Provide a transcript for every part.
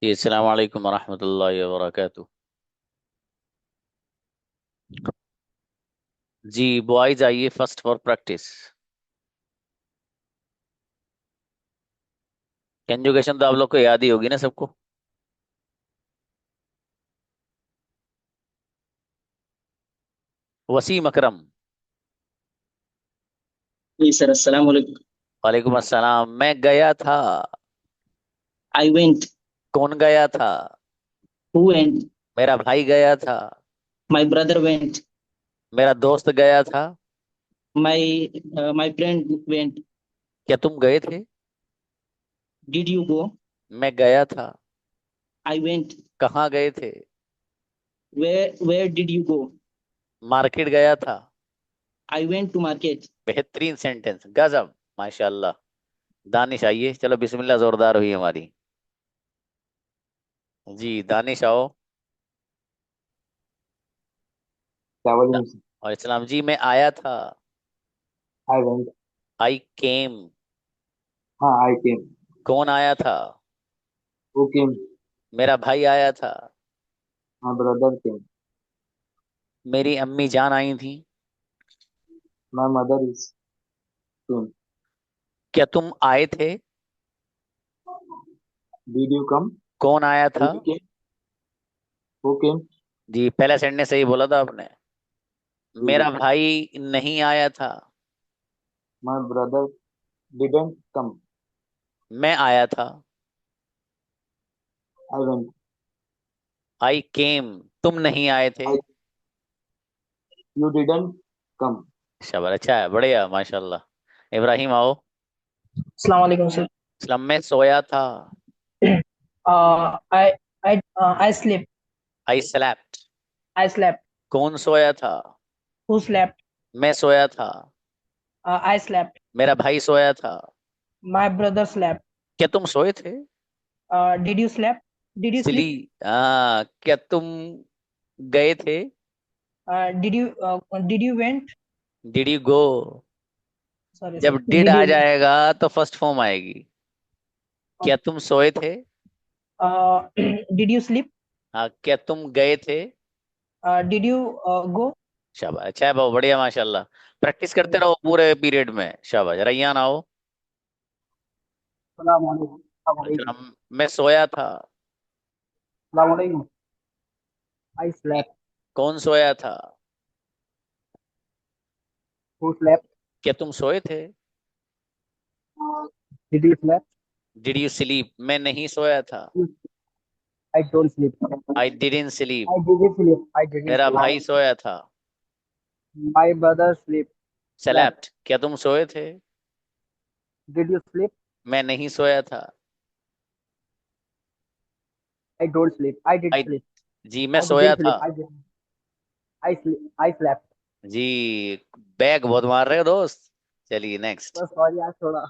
जी अस्सलाम वालेकुम वरहमतुल्लाहि वबरकातुह। जी बॉयज आइए फर्स्ट फॉर प्रैक्टिस। कंजुगेशन तो आप लोग को याद ही होगी ना सबको। वसीम अकरम। जी सर, अस्सलाम वालेकुम। वालेकुम अस्सलाम। मैं गया था। I went. कौन गया था? Who went? मेरा भाई गया था। My brother went. मेरा दोस्त गया था। My friend went. क्या तुम गए थे? Did you go? मैं गया था। I went. कहाँ गए थे? Where did you go? Market गया था। I went to market. बेहतरीन सेंटेंस, गजब, माशाल्लाह। दानिश आइए, चलो बिस्मिल्लाह जोरदार हुई हमारी। जी दानिश आओ। ट्रैवलिंग से। और इस्लाम जी मैं आया था। I went. I came. हाँ, आई केम। कौन आया था? Who came? मेरा भाई आया था। My brother came. मेरी अम्मी जान आई थी। My mother is came. क्या तुम आए थे? Did you come? कौन आया हु था? केम? Who came? जी पहला सेंटेंस सही बोला था आपने। जी जी। मेरा भाई नहीं आया था। My brother didn't come. मैं आया था। I went. I came. तुम नहीं आए थे। I you didn't come. शाबाश, अच्छा है, बढ़िया, माशाल्लाह। इब्राहिम आओ। अस्सलाम वालेकुम सर। स्लम में सोया था। I I slept. I slept. I slept. कौन सोया था? Who slept? मैं सोया था। I slept. मेरा भाई सोया था। My brother slept. क्या तुम सोए थे? Did you slept? Did you silly. sleep? हाँ, क्या तुम गए थे? Did you went? Did you go? Sorry जब sir. डिड Did आ you? जाएगा तो फर्स्ट फॉर्म आएगी। क्या तुम सोए थे? Did you sleep? हाँ, क्या तुम गए थे? Did you go? शाबाश, अच्छा है, बहुत बढ़िया, माशाल्लाह। प्रैक्टिस करते रहो पूरे पीरियड में। शाबाश, रैयान आओ। अस्सलाम वालेकुम। अस्सलाम वालेकुम। अच्छा, मैं सोया था। अस्सलाम वालेकुम। I slept. कौन सोया था? Who slept? क्या तुम सोए थे? Did you slept? Did you sleep? मैं नहीं सोया था। I don't sleep. I didn't sleep. I didn't sleep. I didn't मेरा भाई स्लीप। सोया था। My brother sleep. Slept. Slept. क्या तुम सोए थे? Did you sleep? मैं नहीं सोया था। I don't sleep. I did I sleep. जी मैं आई सोया डिडंट था। Sleep. I did. I sleep. I slept. जी बैग बहुत मार रहे हो दोस्त। चलिए नेक्स्ट। बस सॉरी यार थोड़ा।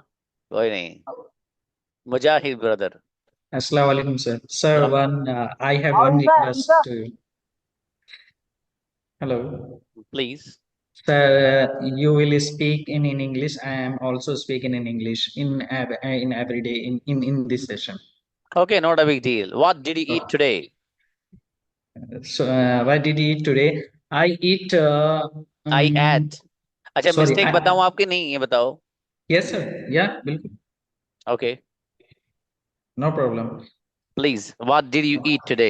कोई नहीं। Mujahid brother. Assalamu alaikum, sir. Sir, सलाम। I have और one ईसा ईसा। request to you. Hello. Please. Sir, you will speak in English. I am also speaking in English in every day in this session. Okay, not a big deal. What did you eat today? So, what did you eat today? I eat. I ate. अच्छा, Sorry. Mistake बताऊं आपकी? नहीं, ये बताओ। Yes, sir. Yeah, बिल्कुल. Okay, No problem. Please, what did you eat today?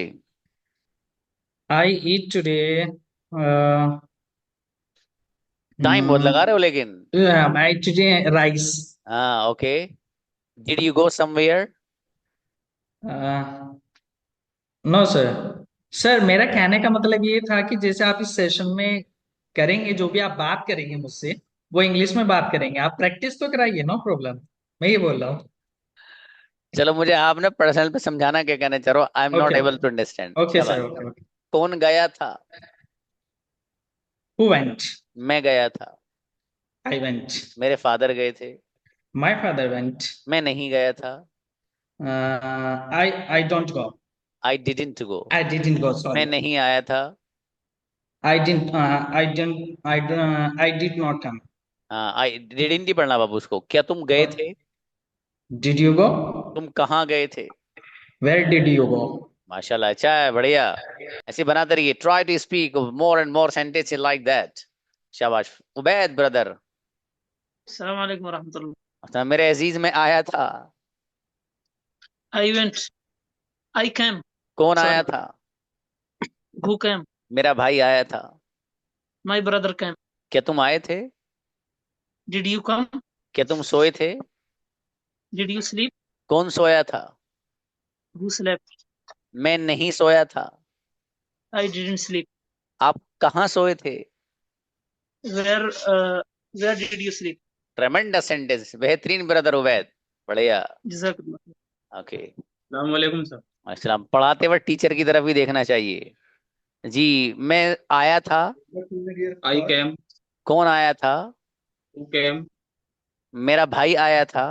I eat today. Uh, time बहुत लगा mm, रहे हो लेकिन। yeah, I today rice. हाँ, okay. Did you go somewhere? Uh, no sir. Sir, मेरा कहने का मतलब ये था कि जैसे आप इस सेशन में करेंगे, जो भी आप बात करेंगे मुझसे, वो इंग्लिश में बात करेंगे। आप प्रैक्टिस तो कराइए, नो प्रॉब्लम। मैं ये बोल रहा हूँ। चलो, मुझे आपने पर्सनल पे समझाना क्या कहना चाह रहे हो। I am not okay. Able to understand. Okay sir. शाबाश। Okay okay. कौन गया था? Who went? मैं गया था। I went. मेरे फादर गए थे। My father went. मैं नहीं गया था। I don't go. I didn't go. I didn't go, मैं सॉरी। नहीं आया था। I did not come. हाँ, आई डिडंट ही पढ़ना बाबू उसको। क्या तुम गए थे? Did you go? तुम कहाँ गए थे? Where did you go? माशाल्लाह, अच्छा है, बढ़िया। ऐसे बनाते रहिए, try to speak more and more sentences like that. शाबाश। उबैद ब्रदर। अस्सलाम वालेकुम रहमतुल्लाह। अच्छा, मेरे अजीज में आया था। I went. I came. कौन आया Sorry. था? Who came? मेरा भाई आया था। My brother came. क्या तुम आए थे? Did you come? क्या तुम सोए थे? Did you sleep? कौन सोया था? Who slept? मैं नहीं सोया था। I didn't sleep. आप कहाँ सोए थे? Where did you sleep? ट्रेमेंडस sentence, बेहतरीन ब्रदर उबैद, बढ़िया। Jazakallah. ओके। अस्सलाम वालेकुम सर। अस्सलाम। पढ़ाते वक्त टीचर की तरफ भी देखना चाहिए। जी, मैं आया था। I came. कौन आया था? Who came. मेरा भाई आया था।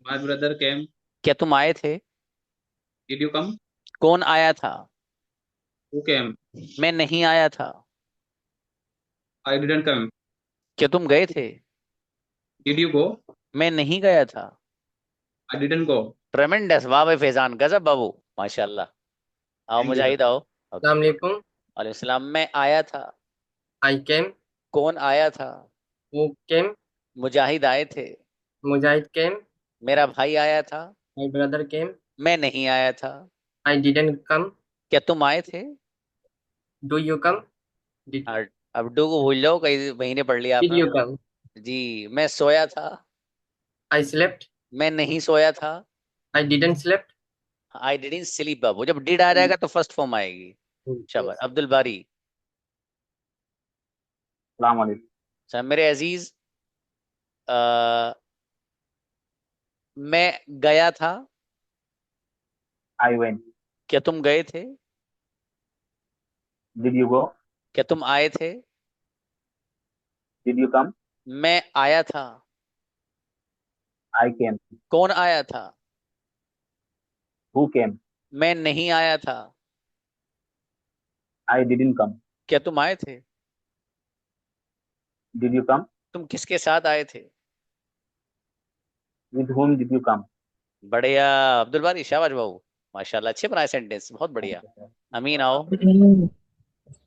My brother came. क्या तुम आए थे? Did you come. कौन आया था? Who came. मैं नहीं आया था। I didn't come. क्या तुम गए थे? Did you go. मैं नहीं गया था। आई डिडंट गो। ट्रेमेंडस, वाह भाई फैजान, गजब बाबू, माशाल्लाह। आओ Thank you, मुजाहिद आओ। ओके। अस्सलाम वालेकुम। वालेकुम सलाम। मैं आया था। आई केम। कौन आया था? हु केम। मुजाहिद आए थे। मुजाहिद केम। मेरा भाई आया था। माय ब्रदर केम। मैं नहीं आया था। I didn't come. क्या तुम आए थे? Do you come. डिड और अब डू को भूल जाओ, कई महीने पढ़ लिया डिड आपने। You come. जी, मैं सोया था। I slept. मैं नहीं सोया था। I didn't slept. I didn't sleep. बाबू, जब डिड आ जाएगा तो फर्स्ट फॉर्म आएगी। शाबाश। अब्दुल बारी। अस्सलाम वालेकुम। सर मेरे अजीज, अ, मैं गया था। I went. क्या तुम गए थे? Did you go? क्या तुम आए थे? Did you come? मैं आया था। I came. कौन आया था? Who came? मैं नहीं आया था। I didn't come. क्या तुम आए थे? Did you come? तुम किसके साथ आए थे? With whom did you come? बढ़िया अब्दुल बारी, शाबाश बाबू, माशाल्लाह, अच्छे बनाए सेंटेंस, बहुत बढ़िया। अमीन आओ।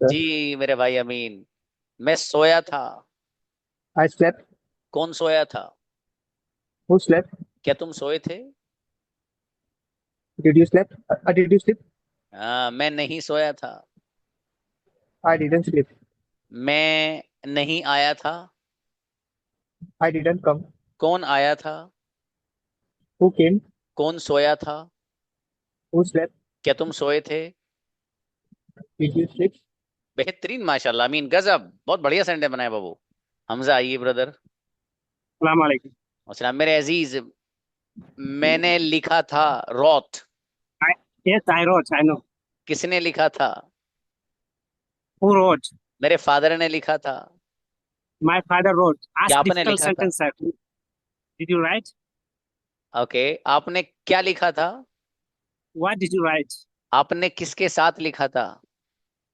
जी मेरे भाई अमीन। मैं सोया था। I slept. कौन सोया था? Who slept? क्या तुम सोए थे? Did you sleep? Did you sleep? हाँ, मैं नहीं सोया था। I didn't sleep. मैं नहीं आया था। I didn't come. कौन आया था? Who came? कौन सोया था? Who slept? क्या तुम सोए थे? Did you sleep? बेहतरीन, माशाल्लाह, अमीन, गजब, बहुत बढ़िया सेंटेंस बनाए बाबू। हमजा आइए ब्रदर। अस्सलाम वालेकुम। अस्सलाम। मेरे अजीज, मैंने लिखा था। Rot. Yes, I wrote. I know. किसने लिखा था? Who wrote? मेरे फादर ने लिखा था। My father wrote. क्या Ask आपने difficult लिखा था? sentence, sir. Did you write? Okay, आपने क्या लिखा था? What did you write? आपने किसके साथ लिखा था?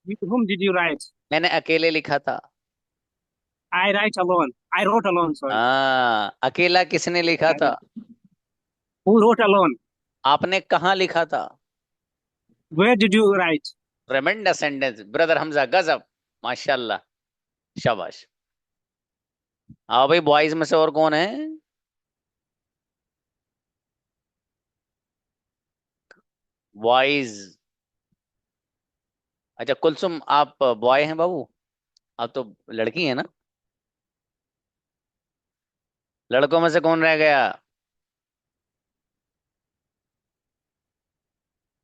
With whom did you write? मैंने अकेले लिखा था। I write alone. I wrote alone. Sorry. हाँ, अकेला किसने लिखा था? Who wrote alone? आपने कहाँ लिखा था? Where did you write? ट्रेमेंडस sentence brother Hamza, गजब, माशाल्लाह, शाबाश। आओ भाई, बॉयज में से और कौन है? बॉयज। अच्छा कुलसुम, आप बॉय हैं बाबू? आप तो लड़की है ना? लड़कों में से कौन रह गया?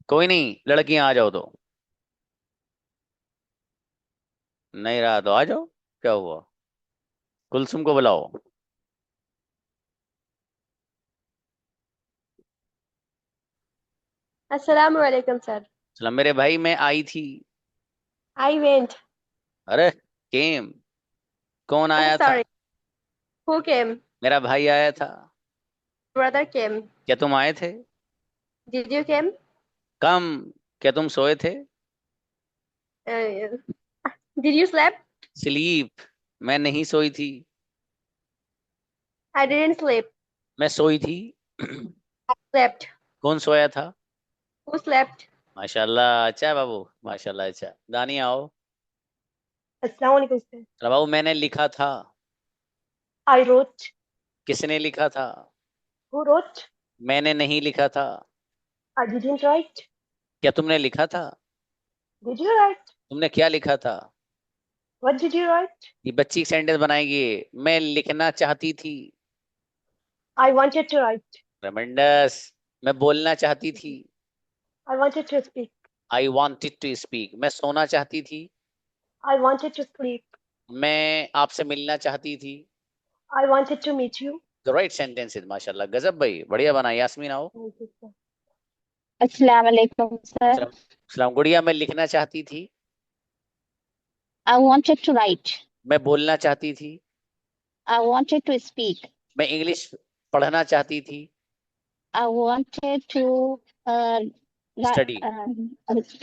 कोई नहीं, लड़कियां आ जाओ तो। नहीं रहा तो आ जाओ, क्या हुआ? कुलसुम को बुलाओ। अस्सलाम वालेकुम सर। चलो मेरे भाई, मैं आई थी। I went. अरे, केम। कौन Oh, आया था? sorry. Who came? मेरा भाई आया था। Brother came. क्या तुम आए थे? Did you came? कम। क्या तुम सोए थे? Uh, did you slept? Sleep. मैं नहीं सोई थी। I didn't sleep. मैं सोई थी। I slept. कौन सोया था? Who slept? माशाल्लाह, अच्छा है बाबू, माशाल्लाह। अच्छा, दानी आओ। अस्सलाम वालेकुम sir. चलो बाबू, मैंने लिखा था। I wrote. किसने लिखा था? Who wrote? मैंने नहीं लिखा था। I didn't write. क्या तुमने लिखा था? Did you write? तुमने क्या लिखा था? What did you write? ये बच्ची सेंटेंस बनाएगी। मैं लिखना चाहती थी। I wanted to write. ट्रेमेंडस। मैं बोलना चाहती थी। I wanted to speak. I wanted to speak. मैं सोना चाहती थी। I wanted to sleep. मैं आपसे मिलना चाहती थी। I wanted to meet you. The right sentences. माशाल्लाह, गजब भाई, बढ़िया बना। यास्मीन आओ। Thank you, sir. अस्सलाम वालेकुम sir. सलाम गुड़िया। मैं लिखना चाहती थी। I wanted to write. मैं बोलना चाहती थी। I wanted to speak. मैं इंग्लिश पढ़ना चाहती थी। I wanted to study.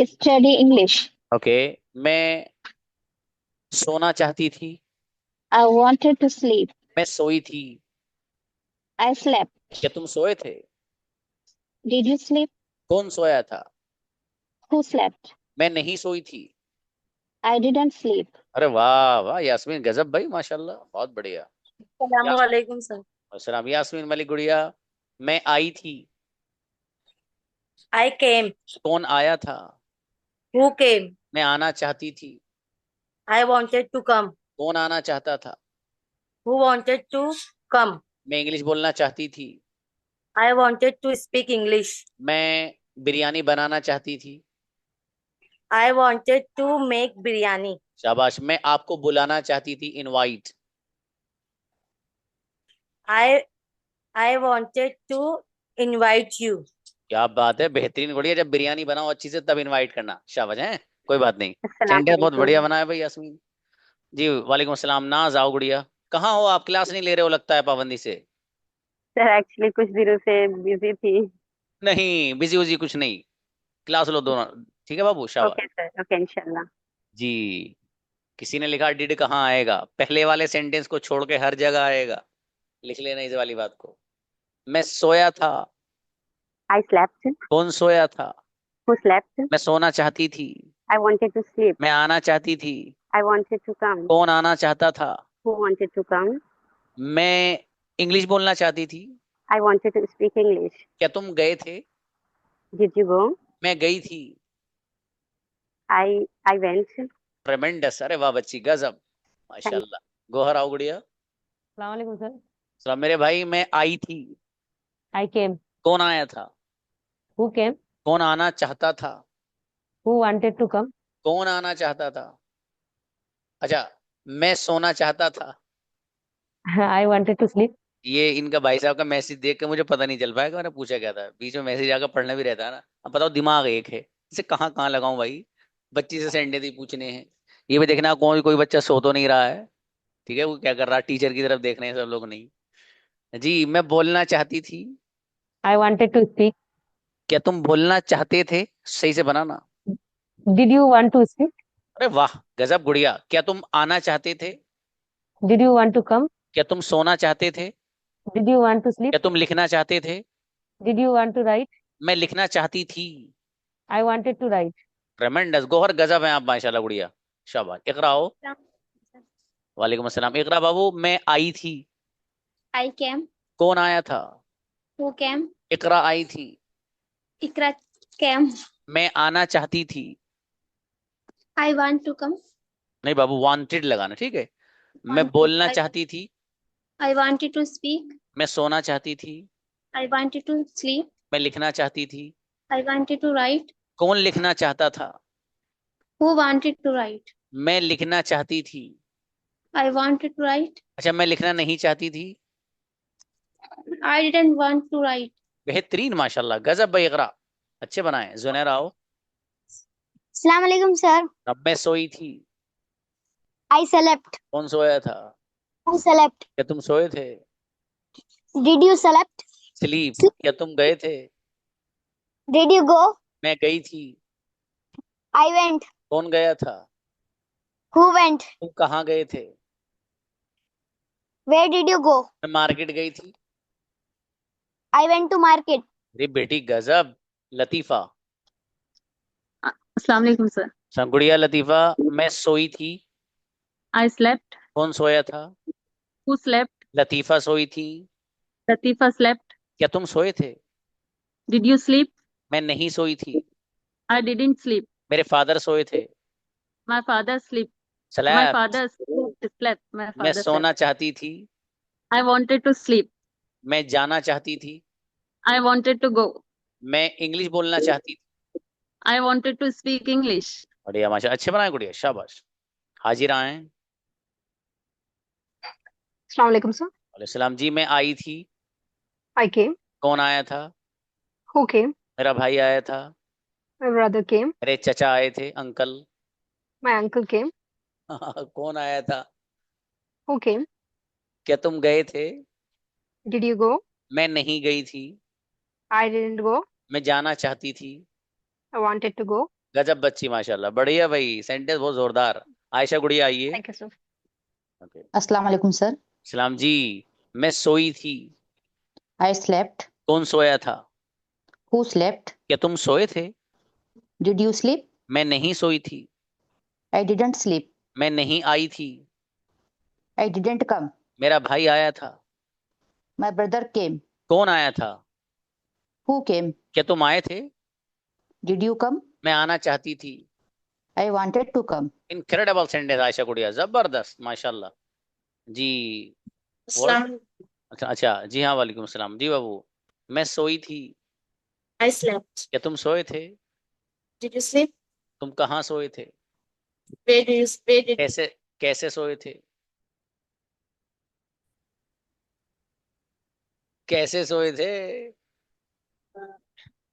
study English. Okay. मैं सोना चाहती थी। I wanted to sleep. मैं सोई थी। I slept. क्या तुम सोए थे? Did you sleep? कौन सोया था? Who slept? मैं नहीं सोई थी। I didn't sleep. अरे वाह वाह यास्मीन, गजब भाई, माशाल्लाह, बहुत बढ़िया। अस्सलाम वालेकुम sir. अस्सलाम। यास्मीन मलिक गुड़िया। मैं आई थी। I came. कौन आया था? Who came? मैं आना चाहती थी। I wanted to come. कौन आना चाहता था? Who wanted to come? मैं इंग्लिश बोलना चाहती थी। I wanted to speak English. मैं बिरयानी बनाना चाहती थी। I wanted to make biryani. शाबाश। मैं आपको बुलाना चाहती थी। Invite. I wanted to invite you. क्या बात है, बेहतरीन गुड़िया। जब बिरयानी बनाओ अच्छी से तब इनवाइट करना। शाबाश है, कोई बात नहीं। अस्सलाम सेंटेंस बहुत वालेकुम. बढ़िया बनाया भाई यास्मीन जी। वालेकुम अस्सलाम। नाज आओ गुड़िया। कहाँ हो आप? क्लास नहीं ले रहे हो लगता है पाबंदी से। सर एक्चुअली कुछ दिनों से बिजी थी. नहीं, बिजी उजी कुछ नहीं। क्लास लो दोनों। ठीक है बाबू, शाबाश। Okay sir. ओके इंशाल्लाह. जी। किसी ने लिखा डिड कहाँ आएगा? पहले वाले सेंटेंस को छोड़ के हर जगह आएगा। लिख लेना इस वाली बात को। मैं सोया था। I slept. कौन सोया था? Who slept? मैं सोना चाहती थी। I wanted to sleep. मैं आना चाहती थी। I wanted to come. कौन आना चाहता था? Who wanted to come? मैं इंग्लिश बोलना चाहती थी। I wanted to speak English. क्या तुम गए थे? Did you go? मैं गई थी। I went. ट्रेमेंडस। अरे वाह बच्ची, गजब, माशाल्लाह। गोहर आओ गुड़िया। अस्सलाम वालेकुम सर. सलाम मेरे भाई। मैं आई थी। I came. कौन आया था? Who came? कौन आना चाहता था? Who wanted to come? कौन आना चाहता था? अच्छा, मैं सोना चाहता था। I wanted to sleep. ये इनका भाई साहब का मैसेज देख के मुझे पता नहीं चल पाया कि मैंने पूछा क्या था। बीच में मैसेज आकर पढ़ना भी रहता है ना। अब बताओ, दिमाग एक है, इसे कहाँ कहाँ लगाऊं भाई। बच्ची से सेंटेंस ही पूछने हैं। ये भी देखना कोई कोई बच्चा सो तो नहीं रहा है। ठीक है, वो क्या कर रहा है, टीचर की तरफ देख रहे हैं सब लोग। नहीं जी। मैं बोलना चाहती थी। I wanted to speak. क्या तुम बोलना चाहते थे? सही से बनाना। Did you want to speak? अरे वाह, गजब गुड़िया। क्या तुम आना चाहते थे? Did you want to come? क्या तुम सोना चाहते थे? Did you want to sleep? क्या तुम लिखना चाहते थे? Did you want to write? मैं लिखना चाहती थी। I wanted to write. ट्रेमेंडस। Gohar गजब है आप, माशाल्लाह गुड़िया, शाबाश। इकरा आओ। वालेकुम अस्सलाम। इकरा बाबू। मैं आई थी। I came. कौन आया था? Who came? इकरा आई थी। Ikra came. मैं आना चाहती थी। I want to come. नहीं बाबू, वांटेड लगाना, ठीक है। मैं Wanted. बोलना चाहती थी। I wanted to speak. मैं सोना चाहती थी। I wanted to sleep. मैं लिखना चाहती थी। I wanted to write. कौन लिखना चाहता था? Who wanted to write? मैं लिखना चाहती थी। I wanted to write. अच्छा, मैं लिखना नहीं चाहती थी। I didn't want to write. बेहतरीन, माशाल्लाह, गजब भाई। इकरा अच्छे बनाए। जुनैर आओ। Assalamu alaikum sir. अब मैं सोई थी। I slept. कौन सोया था? Who slept? क्या तुम सोए थे? Did you slept? स्लीप। क्या तुम गए थे? Did you go? मैं गई थी। I went. कौन गया था? Who went? तुम कहाँ गए थे? Where did you go? मैं मार्केट गई थी। I went to market. अरे बेटी, गजब, लतीफा। अस्सलाम वालेकुम सर। सब गुड़िया लतीफा, मैं सोई थी। I slept. कौन सोया था? Who slept? लतीफा सोई थी। लतीफा स्लेप्ट। क्या तुम सोए थे? Did you sleep? मैं नहीं सोई थी। I didn't sleep. मेरे फादर सोए थे। My father sleep. My slept. Father slept. My मैं फादर सोना स्लेप्ट। चाहती थी। I wanted to sleep. मैं जाना चाहती थी। I wanted to go. मैं इंग्लिश बोलना चाहती थी। I wanted to speak English. बढ़िया, माशा, अच्छे बनाए गुड़िया, शाबाश। हाजिर आए। अस्सलाम वालेकुम सर। सलाम जी, मैं आई थी। आई केम। कौन आया था? Who came? मेरा भाई आया था। माय ब्रदर केम। मेरे चचा आए थे, अंकल। माय अंकल केम। कौन आया था? Who came? क्या तुम गए थे? Did you go? मैं नहीं गई थी। I didn't go. मैं जाना चाहती थी। I wanted to go. गजब बच्ची, माशाल्लाह, बढ़िया भाई, सेंटेंस बहुत जोरदार। आयशा गुड़िया आइए। Thank you sir. ओके। अस्सलाम वालेकुम सर। सलाम जी, मैं सोई थी। I slept. कौन सोया था? Who slept? क्या तुम सोए थे? Did you sleep? मैं नहीं सोई थी। I didn't sleep. मैं नहीं आई थी। I didn't come. मेरा भाई आया था। My brother came. कौन आया था? Who came? क्या तुम आए थे? Did you come? मैं आना चाहती थी। I wanted to come. Incredible sentence Ayesha गुड़िया, जबरदस्त, माशाल्लाह जी। अस्सलाम। अच्छा अच्छा, जी हाँ, वालेकुम सलाम जी बाबू। मैं सोई थी। I slept. क्या तुम सोए थे? Did you sleep? तुम कहाँ सोए थे? Where did कैसे कैसे सोए थे? कैसे सोए थे?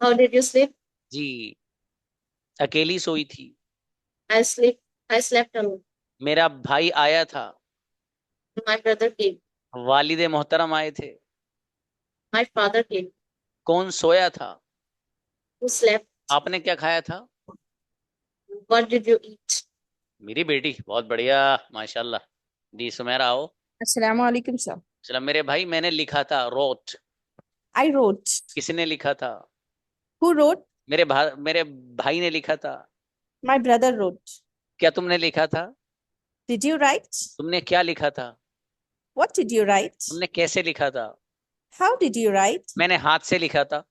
how did you sleep? जी, अकेली सोई थी। I slept alone. मेरा भाई आया था। My brother came. वालिदे मोहतरम आए थे। My father came. कौन सोया था? Who slept? आपने क्या खाया था? What did you eat? मेरी बेटी, बहुत बढ़िया, माशाल्लाह जी। सुमेरा आओ। अस्सलाम वालेकुम सर। चलो मेरे भाई, मैंने लिखा था, रोट। I wrote. किसने लिखा था? Who wrote? मेरे भाई ने लिखा था। My brother wrote. क्या तुमने लिखा था? Did you write? तुमने क्या लिखा था? What did you write? तुमने कैसे लिखा था? How did you write? मैंने हाथ से लिखा था।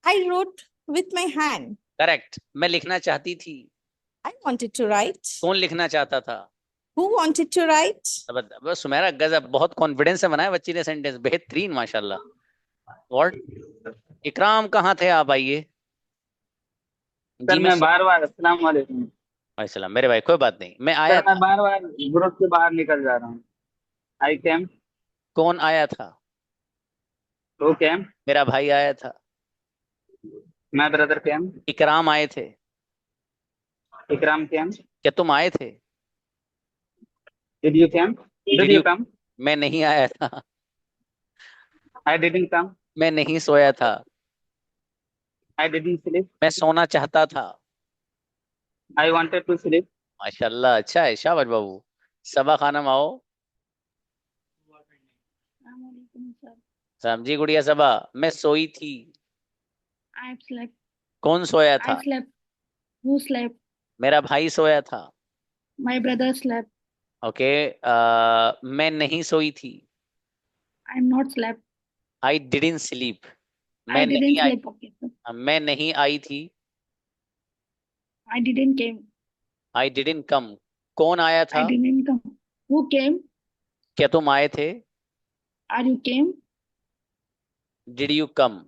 I wrote with my hand. Correct. मैं लिखना चाहती थी। I wanted to write. कौन लिखना चाहता था? Who wanted to write? बस सुमेरा, गजब, बहुत कॉन्फिडेंस से बनाया बच्ची ने सेंटेंस, बेहतरीन, माशाल्लाह। व्हाट? इकराम कहाँ थे आप? आइए सर जी। मैं बार बार अस्सलाम वालेकुम। सलाम मेरे भाई, कोई बात नहीं, मैं आया सर मैं था। बार बार ग्रुप से बाहर निकल जा रहा हूँ। I came. कौन आया था? Who came? मेरा भाई आया था। My brother came. इकराम आए थे। इकराम कैम। क्या तुम आए थे? Did you came? Did Did you you- come? मैं नहीं आया था। I didn't come. मैं नहीं सोया था। I didn't sleep. मैं सोना चाहता था। I wanted to sleep. माशाल्लाह, अच्छा है, शाबाश बाबू। सबा खानम आओ। समझी गुड़िया सबा, मैं सोई थी। I slept. कौन सोया I था? slept. Who slept? मेरा भाई सोया था। My brother slept. ओके। मैं नहीं सोई थी। I'm not slept. I didn't sleep. I मैं didn't नहीं आई। sleep. Okay. मैं नहीं आई थी। I didn't came. I didn't कम। कौन आया I था? didn't come. Who came? क्या तुम आए थे? Are you came? Did you come?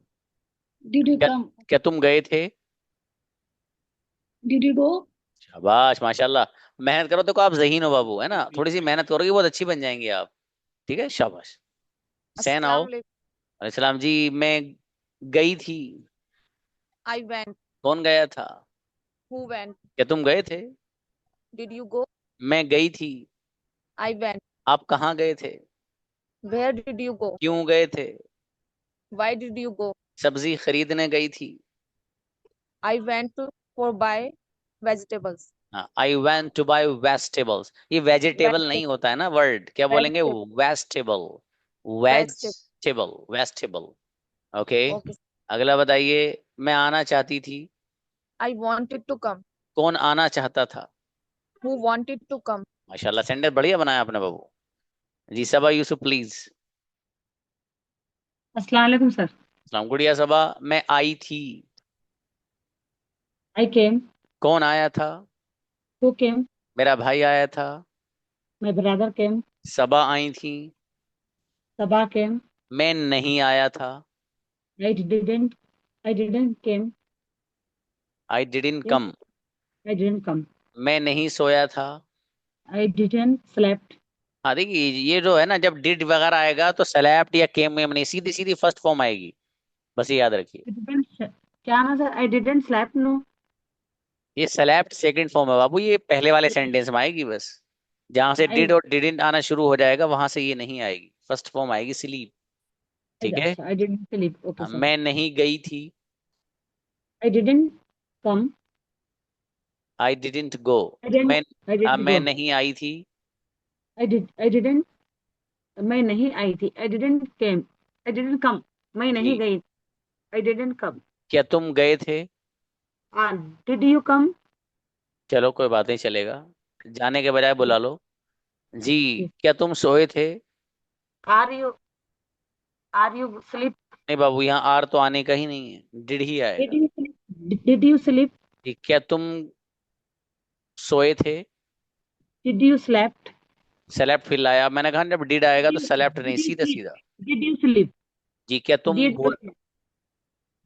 Did you क्या, come? क्या तुम गए थे? Did you go? शाबाश, माशाल्लाह। मेहनत करो तो आप ज़हीन हो बाबू, है ना, थोड़ी सी मेहनत करोगे बहुत अच्छी बन जाएंगे आप। ठीक है, शाबाश। सैन आओ। अलैहिस्सलाम जी, मैं गई थी। I went. कौन गया था? Who went? क्या तुम गए थे? Did you go? मैं गई थी। I went. आप कहाँ गए थे? Where did you go? क्यों गए थे? Why did you go? सब्जी खरीदने गई थी। I went for buy vegetables. I went to buy vegetables. ये वेजिटेबल नहीं होता है ना वर्ड, क्या बोलेंगे? Vegetable. Vegetable, vegetable. Okay. Okay. अगला बताइए। मैं आना चाहती थी। I wanted to come. कौन आना चाहता था? Who wanted to come? माशाल्लाह, सेंटेंस बढ़िया बनाया आपने बाबू जी। सबा यूसुफ प्लीज। अस्सलाम वालेकुम सर। सलाम गुड़िया सबा। मैं आई थी। I came. कौन आया था? Who came? मेरा भाई आया था। My brother came. सबा आई थी। Sabah came. मैं नहीं आया था। I didn't. I didn't came. I didn't Yes. Come. I didn't come. मैं नहीं सोया था। I didn't slept. हाँ देखिए, ये जो है ना, जब डिड वगैरह आएगा तो सेलेब्ट या केम में नहीं, सीधी सीधी फर्स्ट फॉर्म आएगी, बस ये याद रखिए। I didn't. क्या ना sir? I didn't slept. No. ये सेलेब्ट सेकंड फॉर्म है बाबू, ये पहले वाले सेंटेंस में आएगी बस। जहां से I. डिड और डिडंट आना शुरू हो जाएगा वहां से ये नहीं आएगी, फर्स्ट फॉर्म आएगी स्लीप। ठीक है। अच्छा, I didn't sleep. Okay sir. मैं नहीं गई थी। I didn't come. I didn't go. I didn't. मैं I didn't मैं go. नहीं आई थी। I did. I didn't. मैं नहीं आई थी। I didn't came. I didn't come. मैं नहीं जी। गई। I didn't come. क्या तुम गए थे? Did you come? चलो कोई बात नहीं, चलेगा, जाने के बजाय बुला लो जी। Yes. क्या तुम सोए थे? Are you? Are you sleep? नहीं बाबू, यहाँ आर तो आने का ही नहीं है, डिड ही Did आएगा। you sleep? Did you sleep? जी, क्या तुम सोए थे? Did you slept? सेलेक्ट फिर लाया, मैंने कहा जब डिड आएगा Did तो you, सेलेक्ट नहीं, did you सीधा sleep? सीधा। Did you sleep? जी, क्या तुम Did you बोल sleep?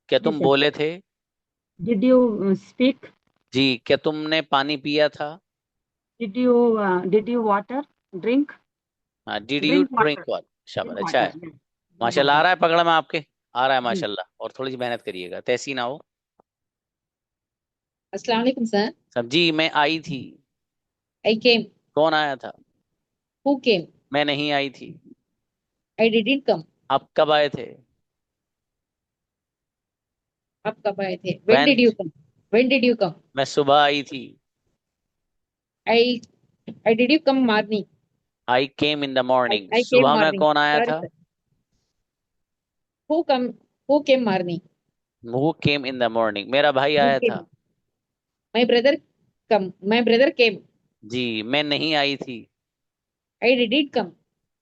क्या जी तुम सर। बोले थे? Did you speak? जी, क्या तुमने पानी पिया था? Did you water? Drink? हाँ, did you Drink drink water. Water. शाबाश, Drink अच्छा water. है, Yeah. Drink माशाल्लाह। आ water. रहा है पकड़ में आपके, आ रहा है जी। माशाल्लाह। और थोड़ी सी मेहनत करिएगा, तैसी ना हो। अस्सलाम वालेकुम सर। सब जी, मैं आई थी। I came. कौन आया था? Who came? मैं नहीं आई थी। I didn't come. आप कब आए थे? आप कब आए थे? When When? did you come? When did you come? मैं सुबह आई थी। I did you come morning? I came in the morning. I came सुबह में morning. कौन आया Sorry था? sir. Who came morning? वो केम इन द मॉर्निंग, मेरा भाई Who आया came? था। My brother come. My brother came. जी, मैं नहीं आई थी। I didn't come.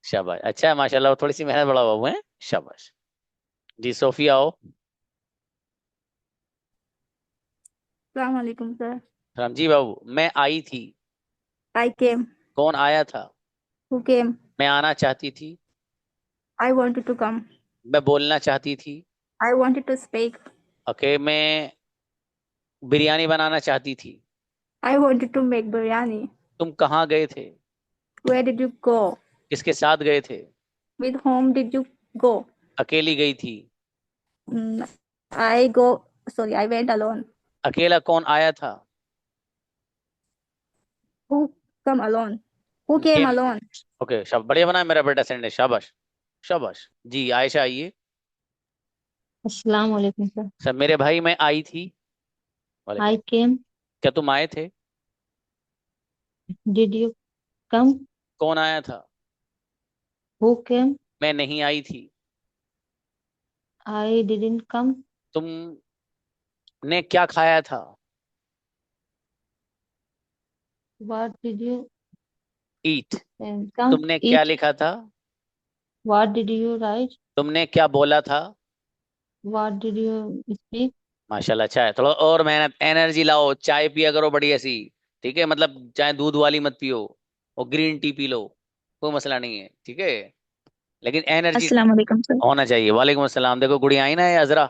शाबाश, अच्छा है माशाल्लाह, थोड़ी सी मेहनत बड़ा बाबू है, शाबाश जी। सोफिया आओ। अस्सलाम वालेकुम सर। राम जी बाबू, मैं आई थी। I came. कौन आया था? Who came? मैं आना चाहती थी। I wanted to come. मैं बोलना चाहती थी। I wanted to speak. Okay, मैं बिरयानी बनाना चाहती थी। I wanted to make biryani. तुम कहाँ गए थे? Where did you go? किसके साथ गए थे? With whom did you go? अकेली गई थी। Mm, I went alone. अकेला कौन आया था? Who come alone? Who came ये alone? ओके, शाबाश, बढ़िया बनाया मेरा बेटा सेंटेंस, शाबाश शाबाश जी। आयशा आइए। अस्सलाम वालेकुम सर। सर, मेरे भाई मैं आई थी। वालेकुम। I came. क्या तुम आए थे? Did you come? कौन आया था? Who came? मैं नहीं आई थी। I didn't come. तुमने क्या खाया था? What did you eat. come? तुमने क्या Eat? लिखा था? What did you write? तुमने क्या बोला था? What did you speak? माशाल्लाह, अच्छा है। थोड़ा और मेहनत, एनर्जी लाओ, चाय पिया करो बढ़िया सी, ठीक है, मतलब चाहे दूध वाली मत पियो, और ग्रीन टी पी लो, कोई मसला नहीं है, ठीक है, लेकिन एनर्जी अस्सलाम वालेकुम सर। होना चाहिए। वालेकुम अस्सलाम। देखो गुड़िया आई ना, ये अजरा,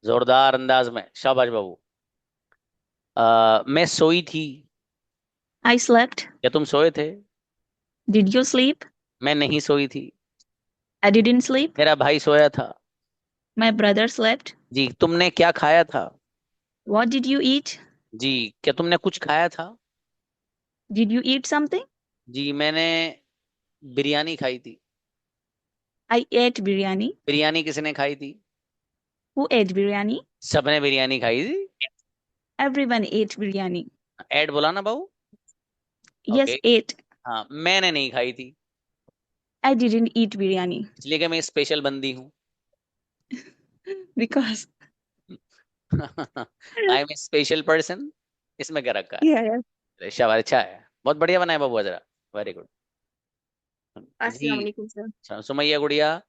जोरदार अंदाज में, शाबाश बाबू। मैं सोई थी। I slept. क्या तुम सोए थे? Did you sleep? मैं नहीं सोई थी। I didn't sleep. मेरा भाई सोया था। My brother slept. जी, तुमने क्या खाया था? What did you eat? जी, क्या तुमने कुछ खाया था? Did you eat something? जी, मैंने बिरयानी खाई थी। I ate biryani. बिरयानी किसने खाई थी? Who ate biryani? सबने बिरयानी खाई थी। Everyone ate biryani. ऐड बोला ना बाबू। Yes, okay, ate. हाँ, मैंने नहीं खाई थी, I didn't eat biryani इसलिए कि मैं स्पेशल बंदी हूँ। because I am a special person, इसमें क्या रखा Yeah, yeah. है? शाबाश, अच्छा है, बहुत बढ़िया बनाया बाबू हजरा, वेरी गुड। अस्सलाम जी वालेकुम सर। सुमैया गुड़िया,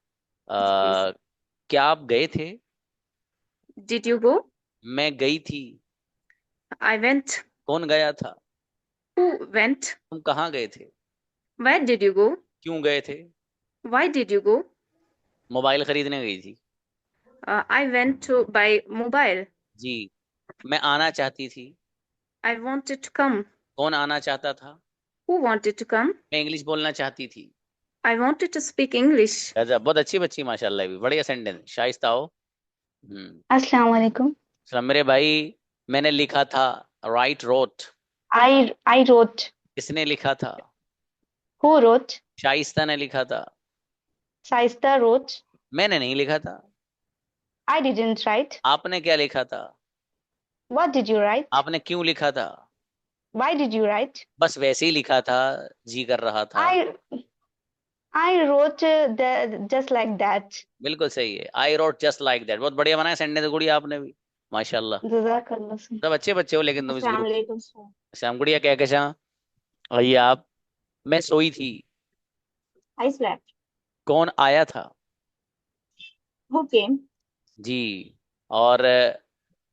क्या आप गए थे? Did you go? मैं गई थी। I went. कौन गया था? Who went? तुम कहाँ गए थे? Where did you go? क्यों गए थे? Why did you go? Mobile खरीदने गई थी। I went to buy mobile. जी। मैं आना चाहती थी। I wanted to come. कौन आना चाहता था? Who wanted to come? मैं इंग्लिश बोलना चाहती थी। I wanted to speak English. बहुत अच्छी बच्ची माशाल्लाह, भी बढ़िया सेंटेंस, शाइस्ता हो। अस्सलाम वालेकुम। सलाम मेरे भाई, मैंने लिखा था, राइट रोट। I wrote. किसने लिखा था? Who wrote? शाइस्ता ने लिखा था। Shaista wrote. मैंने नहीं लिखा था। I didn't write. आपने क्या लिखा था? What did you write? आपने क्यों लिखा था? Why did you write? बस वैसे ही लिखा था, जी कर रहा था। I wrote just like that. बिल्कुल सही है, I wrote just like that. बहुत बढ़िया बनाया सेंटेंस गुड़िया आपने भी, माशाल्लाह। जज़ाकल्लाह सर। सब अच्छे बच्चे हो, लेकिन तुम इस अस्सलाम ग्रुप। वालेकुम सर। श्याम गुड़िया क्या कैसा? आइए आप। मैं सोई थी। I slept. कौन आया था? Who came? जी। और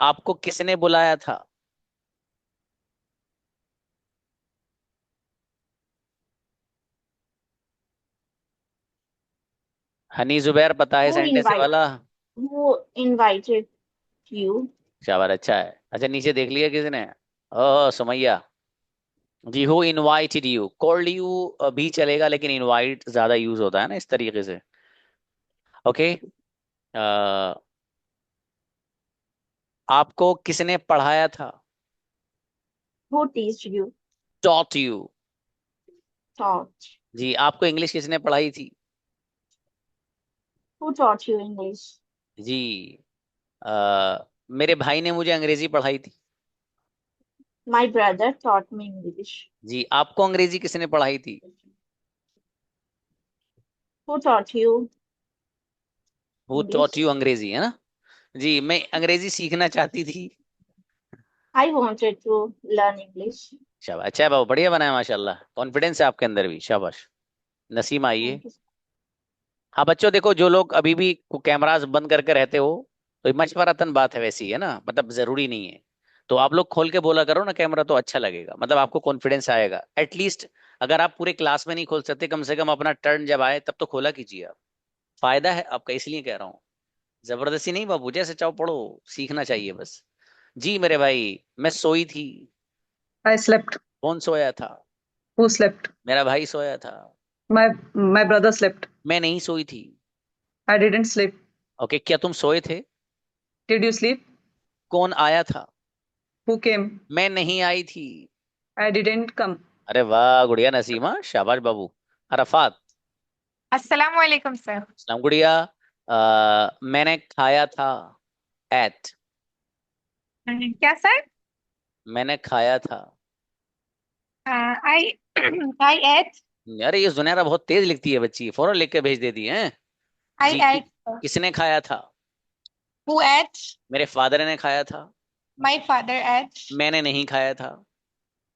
आपको किसने बुलाया था? हनी जुबैर पता है Who सेंटेंस वाला? Who invited you? शाबाश, अच्छा है। अच्छा नीचे देख लिया किसने? ओह Sumaiya ji. Who invited you? Called you भी चलेगा, लेकिन इनवाइट ज्यादा यूज होता है ना इस तरीके से। ओके। आपको किसने पढ़ाया था? Who teach you? Taught you. Taught. जी। आपको इंग्लिश किसने पढ़ाई थी? Who taught you English? जी। मेरे भाई ने मुझे अंग्रेजी पढ़ाई थी। My brother taught me English. जी। आपको अंग्रेजी किसने पढ़ाई थी? Who taught you who English? Taught you अंग्रेजी, है ना? जी। मैं अंग्रेजी सीखना चाहती थी। I wanted to learn English. शाबाश, अच्छा है बाबू, बढ़िया बनाया माशाल्लाह, कॉन्फिडेंस है आपके अंदर भी, शाबाश। नसीम आइए। Thank you. हाँ बच्चों देखो, जो लोग अभी भी कैमरास बंद करके रहते हो, तो मशवरतन बात है वैसी, है ना, मतलब जरूरी नहीं है। तो आप लोग खोल के बोला करो ना कैमरा, तो अच्छा लगेगा, मतलब आपको कॉन्फिडेंस आएगा एटलीस्ट। अगर आप पूरे क्लास में नहीं खोल सकते, कम से कम अपना टर्न जब आए तब तो खोला कीजिए आप। फायदा है आपका, इसलिए कह रहा हूँ, जबरदस्ती नहीं बाबू, जैसे चाहो पढ़ो, सीखना चाहिए बस। जी मेरे भाई, मैं सोई थी। I slept. कौन सोया था? Who slept? मेरा भाई सोया था। My brother slept. मैं नहीं सोई थी। I didn't sleep. ओके। क्या तुम सोए थे? Did you sleep? कौन आया था? Who came? मैं नहीं आई थी। I didn't come. अरे वाह गुड़िया नसीमा, शाबाश बाबू। अरफात। अस्सलाम वालेकुम सर। सलाम गुड़िया। मैंने खाया था। एट। क्या सर? मैंने खाया था। I I ate. अरे ये जुनैरा बहुत तेज लिखती है बच्ची, फौरन लिख के भेज देती है। I ji. ate. किसने खाया था? Who ate? मेरे फादर ने खाया था। My father ate. मैंने नहीं खाया था।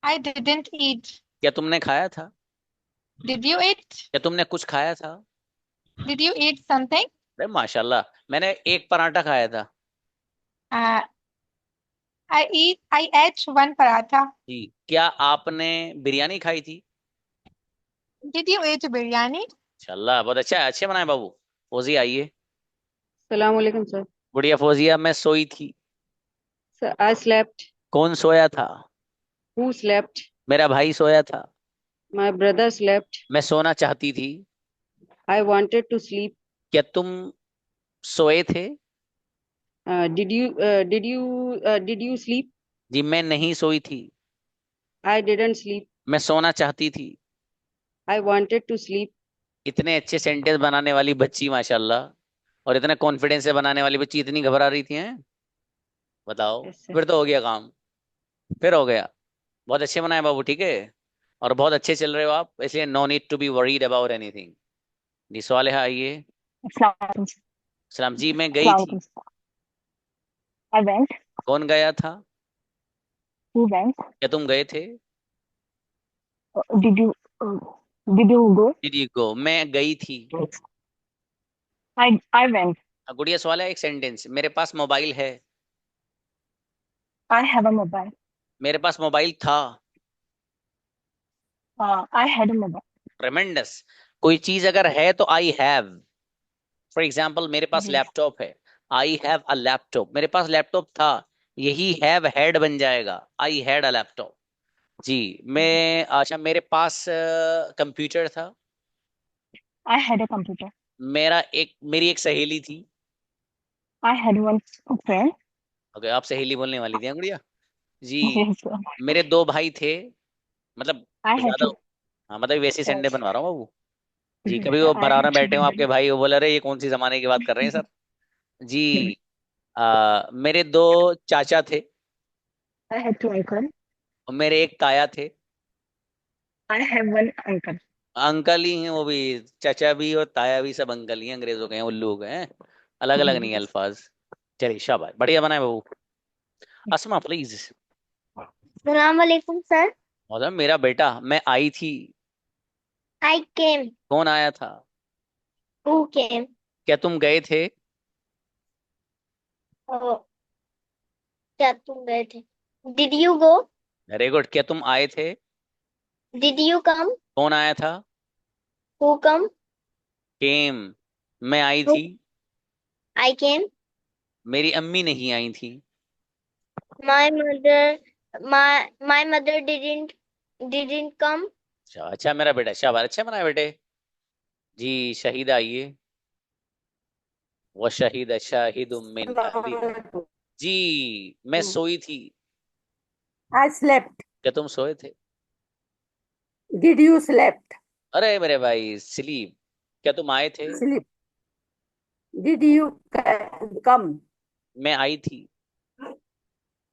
I didn't eat. क्या तुमने खाया था? Did you eat? क्या तुमने कुछ खाया था? Did you eat something? अरे माशाल्लाह, मैंने एक पराठा खाया था। I ate one paratha. जी। क्या आपने बिरयानी खाई थी? Did you eat biryani? इंशाल्लाह, बहुत अच्छा है, अच्छे बनाए बाबू। फौजी आइए। Assalamu alaikum, sir. गुड़िया फौजिया, मैं सोई थी। Sir, I slept. कौन सोया था? Who slept? मेरा भाई सोया था। My brother slept. मैं सोना चाहती थी। I wanted to sleep. क्या तुम सोए थे? Did you sleep? जी। मैं नहीं सोई थी। I didn't sleep. मैं सोना चाहती थी। I wanted to sleep. इतने अच्छे सेंटेंस बनाने वाली बच्ची माशाल्लाह, और इतने कॉन्फिडेंस से बनाने वाली बच्ची इतनी घबरा रही थी, हैं? बताओ। Yes, sir. फिर तो हो गया काम, फिर हो गया। बहुत अच्छे बनाए बाबू, ठीक है, और बहुत अच्छे चल रहे हो आप, इसलिए no need to be worried about anything. जी सालेहा आइए। सलाम जी। मैं गई थी। I went. कौन गया था? Who went? क्या तुम गए थे? Did you did you go? Did you go? मैं गई थी। I went. गुड़िया सवाल है, एक सेंटेंस, मेरे पास मोबाइल है। I have a mobile. मेरे पास मोबाइल था। I had a mobile. ट्रेमेंडस। कोई चीज अगर है तो आई हैव। फॉर एग्जाम्पल मेरे पास Yes. लैपटॉप है, आई हैव अ लैपटॉप। मेरे पास लैपटॉप था, यही हैव हैड बन जाएगा, आई हैड अ लैपटॉप। जी मैं अच्छा, मेरे पास कंप्यूटर था। I had a computer. मेरी एक सहेली थी। I had one friend. Okay, आप सहेली बोलने वाली थी हाँ गुड़िया जी। Yes, sir. मेरे 2 भाई थे, मतलब I had ज्यादा, two. हाँ मतलब वैसे संडे Yes. बनवा रहा हूँ बाबू जी। Yes, कभी sir. वो I बराबर had बैठे हो two. आपके भाई, वो बोला, अरे ये कौन सी जमाने की बात कर रहे हैं सर जी। मेरे 2 चाचा थे I had two uncle. और मेरे एक ताया थे। I have one uncle. Uncle ही हैं वो भी, चाचा भी और ताया भी, सब अंकल ही हैं, अंग्रेजों के हैं, उल्लू के हैं, अलग अलग नहीं है अल्फाज। चलिए शाबाश, बढ़िया बनाए बाबू। असमा प्लीज। सलाम वालेकुम सर. मौसम मेरा बेटा, मैं आई थी। I came. कौन आया था? Who came? क्या तुम गए थे? Oh, क्या तुम गए थे? Did you go? Very good. क्या तुम आए थे? Did you come? कौन आया था? Who come? केम। मैं आई Who? थी। I came. मेरी अम्मी नहीं आई थी। My mother didn't come. अच्छा मेरा बेटा, शाबाश, अच्छा बनाया बेटे जी। शहीद आइए, वो शहीद शाहिद मिन अहलिहा। जी मैं सोई थी। I slept. क्या तुम सोए थे? Did you slept? अरे मेरे भाई, स्लीप। क्या तुम आए थे? Sleep. Did you come? मैं आई थी।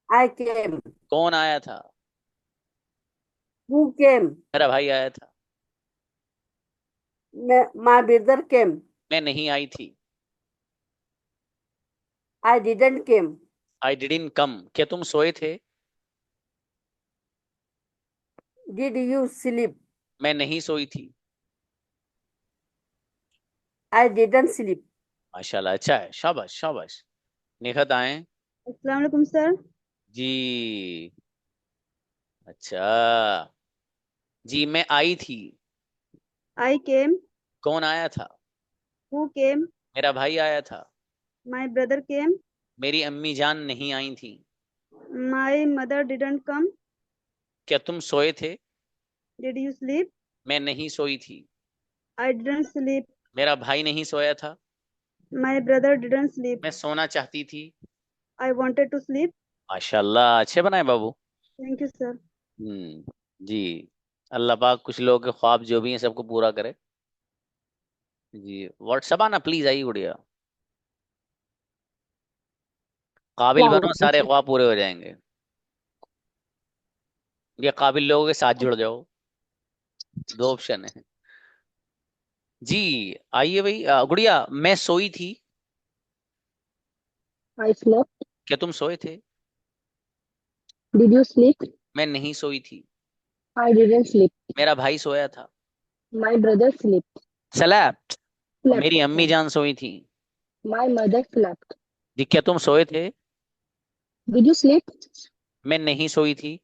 I came. कौन आया था? Who came? मेरा भाई आया था। My brother came. मैं नहीं आई थी। I didn't came. I didn't come. क्या तुम सोए थे? Did you sleep? मैं नहीं सोई थी। I didn't sleep. माशाल्लाह, अच्छा है, शाबाश शाबाश। निखत आए अस्सलाम वालेकुम सर. जी। अच्छा जी, मैं आई थी। I came. कौन आया था? Who came? मेरा भाई आया था। My brother came. मेरी अम्मी जान नहीं आई थी। My mother didn't come. क्या तुम सोए थे? Did you sleep? मैं नहीं सोई थी। I didn't sleep. मेरा भाई नहीं सोया था। My brother didn't sleep. मैं सोना चाहती थी। I wanted to sleep. माशाल्लाह, अच्छे बनाए बाबू। Thank you, sir. जी, अल्लाह पाक कुछ लोगों के ख्वाब जो भी हैं सबको पूरा करे जी। व्हाट्सएप आना प्लीज, आई गुड़िया। काबिल बनो, सारे ख्वाब पूरे हो जाएंगे। ये काबिल लोगों के साथ जुड़ जाओ, 2 ऑप्शन है जी। आइए भाई, गुड़िया मैं सोई थी। I slept. क्या तुम सोए थे? Did you sleep? मैं नहीं सोई थी। I didn't sleep. मेरा भाई सोया था। My brother slept. Slept. Slept. मेरी अम्मी जान सोई थी। My mother slept. जी क्या तुम सोए थे? Did you sleep? मैं नहीं सोई थी।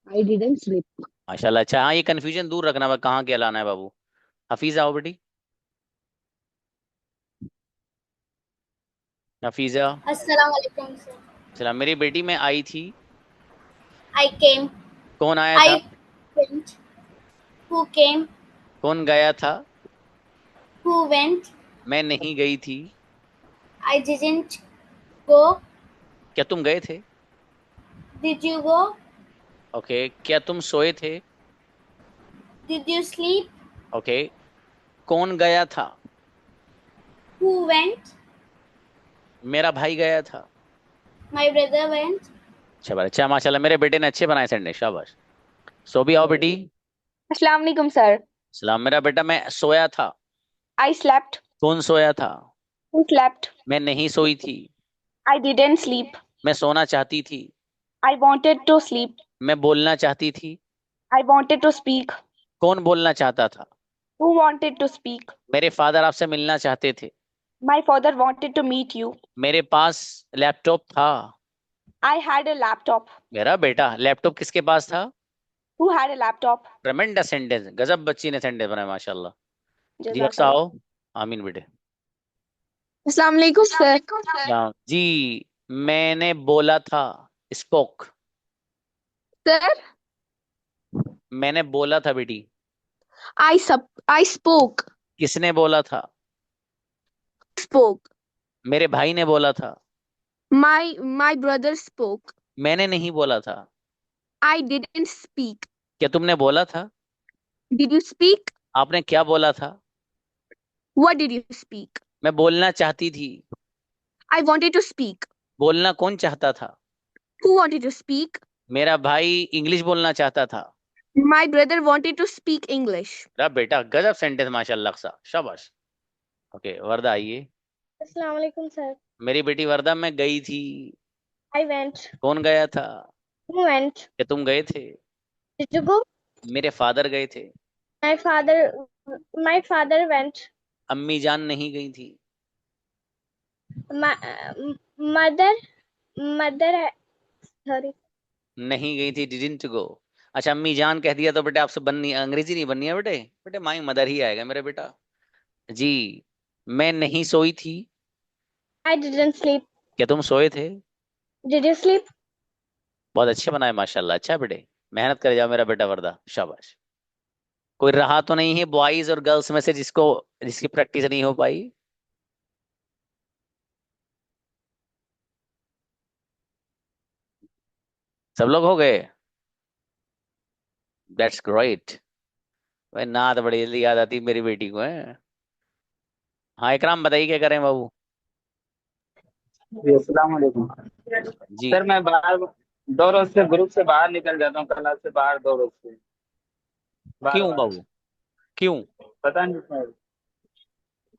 I didn't sleep. माशाल्लाह, अच्छा। हाँ, ये कंफ्यूजन दूर रखना, कहाँ क्या लाना है बाबू। हफीजा आओ बेटी। हफीजा। अस्सलाम वालेकुम सर. चला, मेरी बेटी मैं आई थी। I came. कौन आया था? I went. Who came? कौन गया था? Who went? मैं नहीं गई थी। I didn't go. क्या तुम गए थे? Did you go? ओके। क्या तुम सोए थे? Did you sleep? ओके। कौन गया था? Who went? मेरा भाई गया था। My brother went. अच्छा बात, अच्छा माशाल्लाह, मेरे बेटे ने अच्छे बनाए संडे, शाबाश। सो भी आओ बेटी। अस्सलाम वालेकुम सर. सलाम। मेरा बेटा मैं सोया था। I slept. कौन सोया था? Who slept? मैं नहीं सोई थी। I didn't sleep. मैं सोना चाहती थी। I wanted to sleep. मैं बोलना चाहती थी। I wanted to speak. कौन बोलना चाहता था? Who wanted to speak? मेरे फादर आपसे मिलना चाहते थे। My father wanted to meet you. मेरे पास लैपटॉप था। I had a laptop. मेरा बेटा लैपटॉप किसके पास था? Who had a laptop? ट्रेमेंडस sentence, गजब बच्ची ने सेंटेंस बनाया माशाल्लाह। जी Jazakallah. अक्सा आओ। आमीन बेटे। Assalamu alaikum, sir. हाँ, जी मैंने बोला था। स्पोक। Sir, मैंने बोला था बेटी। I spoke. किसने बोला था? Spoke. मेरे भाई ने बोला था। My brother spoke. मैंने नहीं बोला था। I didn't speak. क्या तुमने बोला था? Did you speak? आपने क्या बोला था? What did you speak? मैं बोलना चाहती थी। I wanted to speak. बोलना कौन चाहता था? Who wanted to speak? मेरा भाई इंग्लिश बोलना चाहता था। My brother wanted to speak English. मेरा बेटा गजब सेंटेंस माशाल्लाह सा, शाबाश। ओके वर्दा आइए। Assalamu alaikum, sir. मेरी बेटी वर्दा मैं गई थी। I went. कौन गया था? Who went? क्या तुम गए थे? Did you go? मेरे फादर गए थे। My father went. अम्मी जान नहीं गई थी। My mother, sorry. नहीं गई थी, डिडंट गो। अच्छा अम्मी जान कह दिया तो बेटे आपसे बननी अंग्रेजी नहीं बननी है बेटे, बेटे माई मदर ही आएगा मेरा बेटा। जी मैं नहीं सोई थी। I didn't sleep. क्या तुम सोए थे? Did you sleep? बहुत अच्छे बनाए माशाल्लाह, अच्छा है बेटे, मेहनत कर जाओ मेरा बेटा वर्दा, शाबाश। कोई रहा तो नहीं है बॉयज और गर्ल्स में से जिसकी प्रैक्टिस नहीं हो पाई? सब लोग हो गए? That's great. भाई नात बड़ी जल्दी याद आती मेरी बेटी को है। हाँ इकराम बताइए क्या करें बाबू? जी अस्सलाम वालेकुम। जी सर मैं बाहर 2 रोज से ग्रुप से बाहर निकल जाता हूँ, क्लास से बाहर 2 रोज से बार क्यों बार। बाबू, क्यों? पता नहीं सर।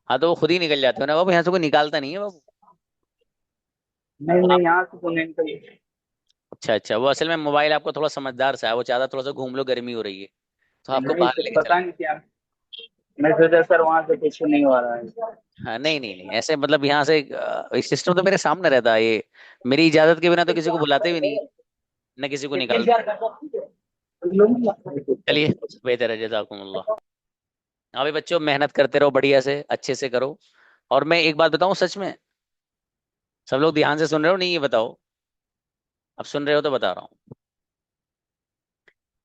हाँ तो वो खुद ही निकल जाते हो ना बाबू, यहाँ से कोई निकालता नहीं है बाबू। नहीं आप नहीं, यहाँ से तो नहीं निकल। अच्छा अच्छा, वो असल में मोबाइल आपको थोड़ा समझदार सा है, वो चाहता थोड़ा सा घूम लो, गर्मी हो रही है तो आपको नहीं बाहर सर, लेके चला। पता नहीं क्या, मैं सोचा सर वहां से कुछ नहीं हो रहा है। हाँ नहीं नहीं नहीं, ऐसे मतलब यहाँ से सिस्टम तो मेरे सामने रहता है ये, मेरी इजाजत के बिना तो किसी को बुलाते भी नहीं, न किसी को निकालते। चलिए बेहतर है, जज़ाकुमुल्लाह। हाँ भाई बच्चों मेहनत करते रहो, बढ़िया से अच्छे से करो। और मैं एक बात बताऊं सच में, सब लोग ध्यान से सुन रहे हो नहीं ये बताओ? अब सुन रहे हो तो बता रहा हूँ,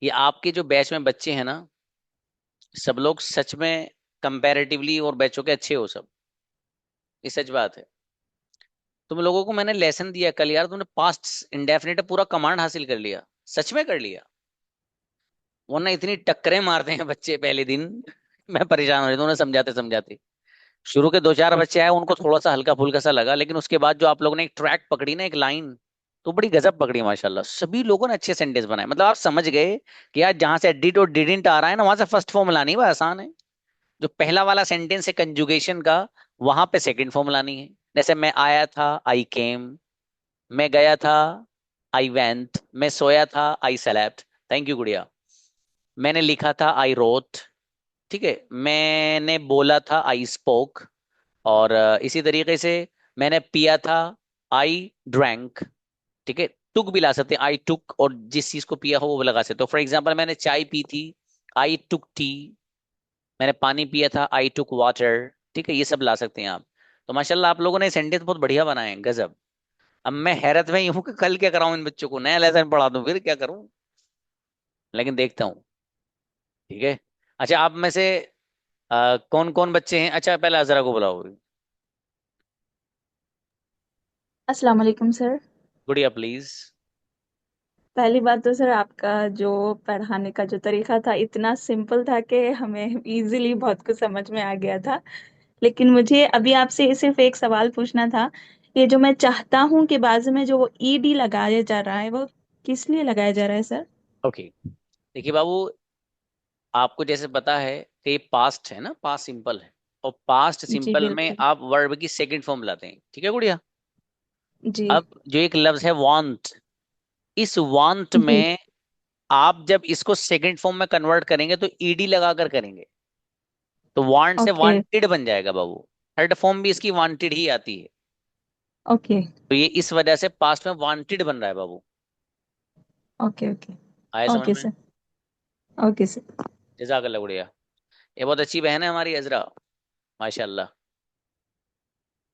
ये आपके जो बैच में बच्चे हैं ना, सब लोग सच में कंपैरेटिवली और बैचों के अच्छे हो सब, ये सच बात है। तुम लोगों को मैंने लेसन दिया कल यार, तुमने पास्ट इंडेफिनिट पूरा कमांड हासिल कर लिया, सच में कर लिया, वरना इतनी टक्करें मारते हैं बच्चे पहले दिन मैं परेशान हो रही थी उन्हें समझाते समझाते। शुरू के 2-4 बच्चे आए उनको थोड़ा सा हल्का फुल्का सा लगा, लेकिन उसके बाद जो आप लोगों ने एक ट्रैक पकड़ी ना, एक लाइन, तो बड़ी गजब पकड़ी माशाल्लाह। सभी लोगों ने अच्छे सेंटेंस बनाए, मतलब आप समझ गए कि यार जहां से डिड और डिडंट आ रहा है ना, वहां से फर्स्ट फॉर्म लानी है, आसान है। जो पहला वाला सेंटेंस है कंजुगेशन का, वहां पे सेकंड फॉर्म लानी है। जैसे मैं आया था, आई केम। मैं गया था, आई वेंट। मैं सोया था, आई स्लेप्ट। थैंक यू गुड़िया। मैंने लिखा था, आई रोट। ठीक है, मैंने बोला था, आई स्पोक। और इसी तरीके से मैंने पिया था, आई ड्रैंक। ठीक है, टुक भी ला सकते हैं, आई टुक, और जिस चीज को पिया हो वो लगा सकते हो। फॉर एग्जाम्पल मैंने चाय पी थी, आई टुक टी। मैंने पानी पिया था, आई टुक वाटर। ठीक है, ये सब ला सकते हैं आप। तो माशाल्लाह आप लोगों ने सेंटेंस बहुत बढ़िया बनाए हैं, गजब। अब मैं हैरत में ही हूँ कि कल क्या कराऊं इन बच्चों को, नया लेसन पढ़ा दूं फिर क्या करूं, लेकिन देखता हूँ। ठीक है, अच्छा आप में से कौन कौन बच्चे हैं? अच्छा पहले अजरा को बुलाओ। अस्सलाम वालेकुम सर। गुड़िया प्लीज। पहली बात तो सर आपका जो पढ़ाने का जो तरीका था इतना सिंपल था कि हमें इजीली बहुत कुछ समझ में आ गया था। लेकिन मुझे अभी आपसे सिर्फ एक सवाल पूछना था, ये जो मैं चाहता हूँ कि बाजू में जो वो ईडी लगाया जा रहा है वो किस लिए लगाया जा रहा है सर? ओके देखिए बाबू, आपको जैसे पता है कि ये पास्ट है ना, पास्ट सिंपल है, और पास्ट जी सिंपल में बिल्कुल। आप वर्ब की सेकंड फॉर्म लाते हैं। ठीक है गुड़िया, जी अब जो एक लफ्ज है वांट, इस वांट जी में आप जब इसको सेकंड फॉर्म में कन्वर्ट करेंगे तो ईडी लगाकर करेंगे, तो वांट से ओके वांटेड बन जाएगा बाबू। थर्ड फॉर्म भी इसकी वांटेड ही आती है, ओके तो ये इस वजह से पास्ट में वांटेड बन रहा है बाबू। ओके ओके आया समझ ओके में? सर ओके सर जज़ाकल्लाह गुड़िया, ये बहुत अच्छी बहन है हमारी अजरा, माशाल्लाह।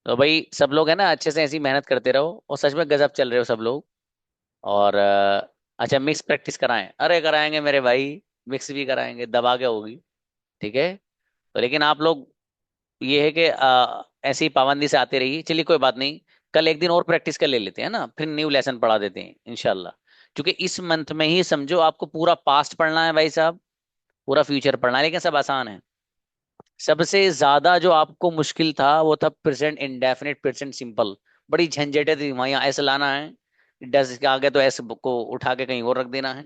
तो भाई सब लोग है ना अच्छे से ऐसी मेहनत करते रहो, और सच में गजब चल रहे हो सब लोग। और अच्छा मिक्स प्रैक्टिस कराएं, अरे कराएंगे मेरे भाई, मिक्स भी कराएंगे, दबा के होगी, ठीक है। तो लेकिन आप लोग ये है कि ऐसी पाबंदी से आते रहिए, चलिए कोई बात नहीं। कल एक दिन और प्रैक्टिस कर ले लेते हैं ना, फिर न्यू लेसन पढ़ा देते हैं इंशाल्लाह। क्योंकि इस मंथ में ही समझो आपको पूरा पास्ट पढ़ना है भाई साहब, पूरा फ्यूचर पढ़ना है, लेकिन सब आसान है। सबसे ज्यादा जो आपको मुश्किल था वो था प्रेजेंट इंडेफिनिट, प्रेजेंट सिंपल, बड़ी झंझटें थी वहाँ। यहाँ ऐसे लाना है, डस के आगे तो एस को उठा के कहीं और रख देना है,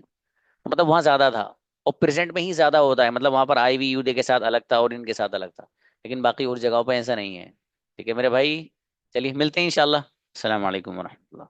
मतलब वहां ज्यादा था। और प्रेजेंट में ही ज्यादा होता है, मतलब वहां पर आई वी यू दे के साथ अलग था और इनके साथ अलग था, लेकिन बाकी और जगहों पर ऐसा नहीं है। ठीक है मेरे भाई, चलिए मिलते हैं इंशाल्लाह। अस्सलाम वालेकुम वरहमतुल्लाह।